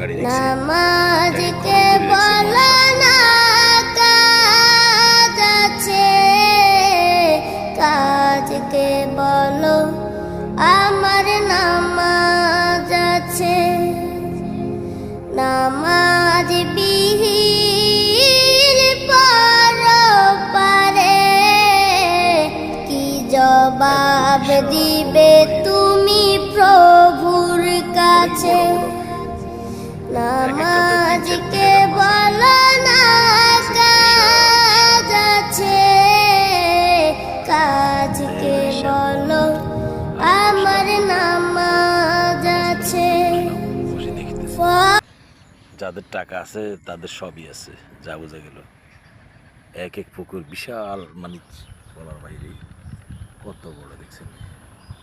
গাড়ি দেখছি নামাজকে বলো না কাজ আছে, কাজকে বলো আমার নামাজ আছে। নামাজ বিহীন পরপারে কি জবাব দিবে তুমি প্রভুর কাছে? নামাজকে বলো না কাজ আছে, কাজকে বলো আমার নামাজ আছে। যাদের টাকা আছে তাদের সবই আছে, যা বোঝা গেল। এক এক পুকুর বিশাল, মানে বলার বাইরে কত বড় দেখছেন,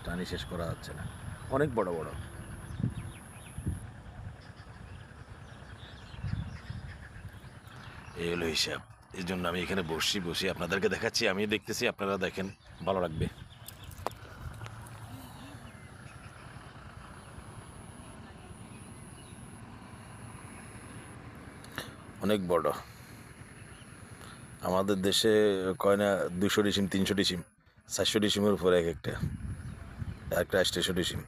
টানি শেষ করা যাচ্ছে না, অনেক বড় বড়। এই হলো হিসাব। এই জন্য আমি এখানে বসে আপনাদেরকে দেখাচ্ছি, আমি দেখতেছি, আপনারা দেখেন, ভালো লাগবে। অনেক বড়। আমাদের দেশে কয় না 200 ডিসিম, 300 ডিসিম, 400 ডিসিমের উপরে এক একটা 800 ডিসিম।